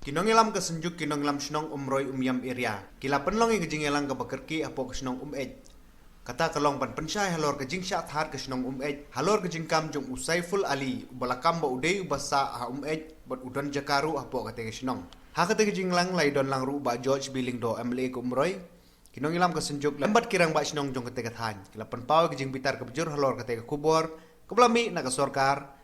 Kinongilam ke senjuk kinongilam senong umroy umyam area. Kila penlong yang kejingelang ke bekerki apo ke senong ej. Kata kalong pan pensyai halor ke jing syat har ke senong ej. Halor ke jingkam jong Usaiful Ali. Ubalakam ba udei ubasa ha ej. Bat udon jakaru apo kate ke senong. Ha kate ke jinglang lai don lang ru ba George Billing do MLA ke umroy. Kinongilam ke senjuk lambat kirang ba senong jong kate ke than. Kila penpau ke jing bitar ke bejur halor kate ke kubor. Keblami na ke sorkar.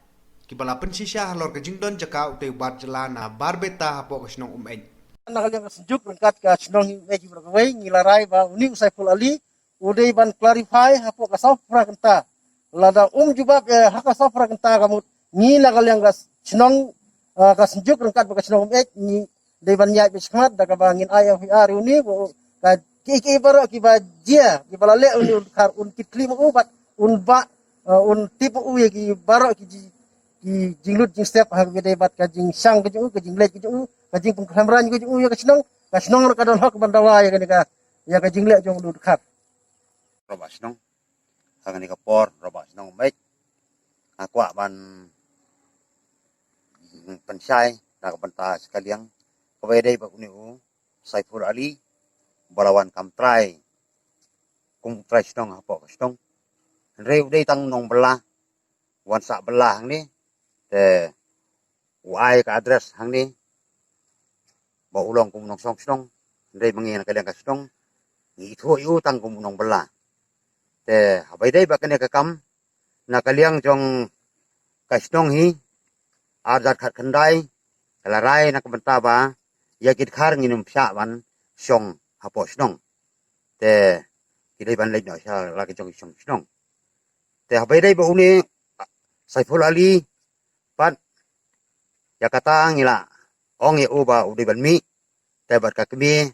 Kibala pensisya halor ke jingdon jaka utay bar jelana bar beta hapo ke senong ej. Nakal yang sejuk berkat ke senong meji berkawai ngilarai ba uni Usaiful Ali udai ban clarify hapo ka safra kenta lada jubab haka safra kenta kamu ni nakal yang senong ka sejuk berkat ka senong ni dai ban nyai bismat daga bangin ayah fi uni ka ki baro ki ba jia ki balale uni kar un kitli mo ubat un ba un tipu uye ki baro ki jinglut jing step ha gede bat ka jing sang ke jing lek ke jing pengkamran ke ya ka senong ka don hok bandawa ya ka jing lek jong lut khat robak senong hang ni kapor robak senong mek akwa ban pensai dak benta sekaliang kawedai ba uniu Saiful Ali balawan kamtrai kung trai senong hapo senong reu dei tang nong belah wan sak belah ni te uai ka address hang ni ba ulong kum nong song senong rei mangin kaliang ka senong ni thu yu tang kum nong belah te habai dai ba kene ka kam na kaliang jong ka senong hi adat khat khandai kalarai na kabenta ba yakit khar nginum pya ban song hapo senong te kidai ban lek no sha la ke jong senong te habai dai ba uni Saiful Ali pat ya kata ngila ong ye uba udi ban mi te bat ka kemi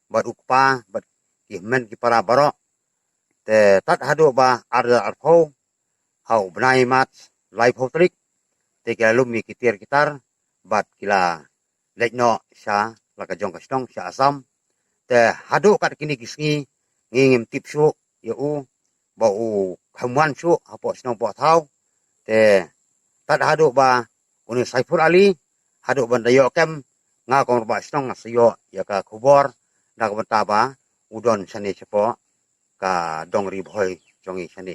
bat ukpa bat kihmen ki para baro te tat hadu ba arda arko hau benai mat live hotrik te kila lumi kitir kitar bat kila lekno sha laka jong kastong sha asam te hadu kat kini kisngi ngingim tipsu ye u ba u khamwan su apo snong po thau te tat hadu ba uni Saiful Ali hadu ban dayo kem nga kong ba snong sayo ya ka kubor na ka benta ba udon sani sepo ka dongri boy jongi sani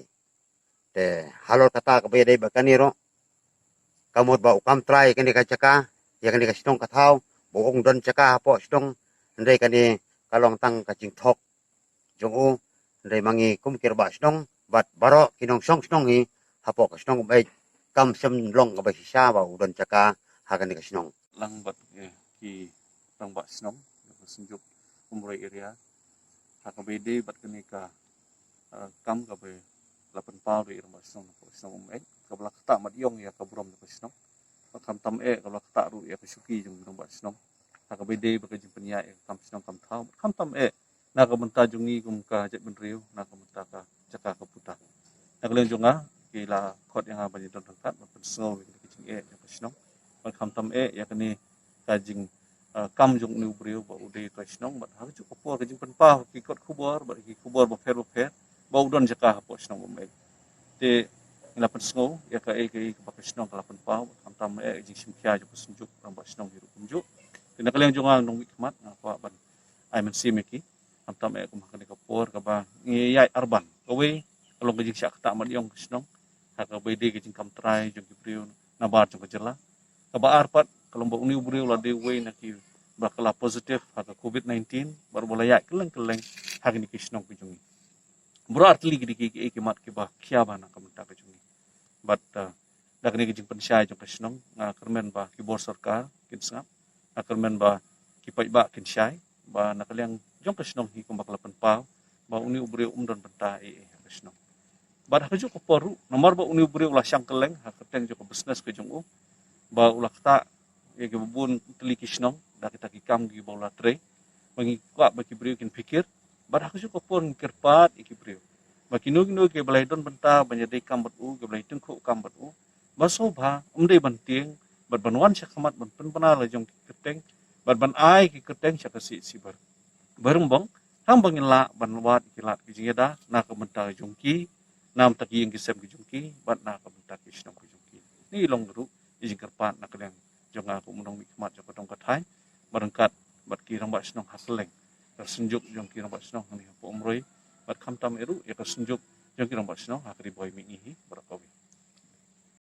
te halor kata ka be dai ba kaniro kamot ba ukam try kani ka caka ya kani ka snong ka thau bo ong don caka po snong ndai kani kalong tang ka jing thok jong u ndai mangi kum kir ba snong bat baro kinong song snong hi hapo ka snong bai kam sem long ka ba sisa ba udon caka hakan ka snong lang bat ki lang ba snong senjuk umroy area hakabede bat kani ka kam ka be lapan pau di irma snong ko snong ka bla kata mat yong ya ka brom ko snong kam tam ka bla kata ru ya ka suki jung dong ba snong hakabede ba ka jing penya kam snong kam thau kam tam na ka benta jungi kum ka jet benriu na ka benta ka caka ka puta na kalen junga kila khot yang banyi don tangkat bat snong ki jing ya ka snong ban kam tam ya kani ka jing kam jung nu brio ba ude to snong bat ha ju ko ka jing penpa ki kot kubor ba ki kubor ba fer ba udon jaka po snong ba mai te ila pen sngo ya ka ba snong ka pen pa kam tam jing simkya ju senjuk ba snong hiru kunju te na kaleng junga nong hikmat apa ban ai men si meki kam tam ko makan ka por ka ba ngiyai arban kowe kalong ka jing syak ta mat yong snong ha ka be de jing kam trai jung ki brio na bar jung ka jela ka ba arpat kalau mbak uni brio la de we na ki bakala positif haka covid-19 baru boleh ya keleng hak ni kisnong kujungi berat li gidi ki mat ki ba kya bana kam ta kujungi bat dak ni kijing pensai jong kisnong kermen ba ki bor sarkar kin sangap kermen ba ki pai ba kin syai ba nakaliang jong kisnong hi kum bakala penpa ba uni brio dan penta kisnong bat haju ko poru nomor ba uni brio la syang keleng hak keteng jong business ke jong ba ulah ta ya ke bubun teli kisnong dak kita kikam gi bola tre mangi kwa baki brio kin pikir bar aku juga pun kirpat iki brio baki nu ke balai don benta banyade kam bat u ke balai tengku kam bat u ba sobha umde banting bat banwan syakhamat ban penpana la jong keteng bat ban ai ki keteng syakasi sibar barumbong ham bangila ban wat kilat ki jingeda na ka benta jongki nam taki yang kisem ki jongki bat na ka benta kisnong ki jongki ni long guru izin kirpat na kadang jonga ko munong mikmat joko tong kathai barangkat bat kirang bat senong haseleng tersenjuk jong kirang bat senong ni hapo umroi bat kam tam eru ya tersenjuk jong kirang bat senong hakri boy mingihi barakawi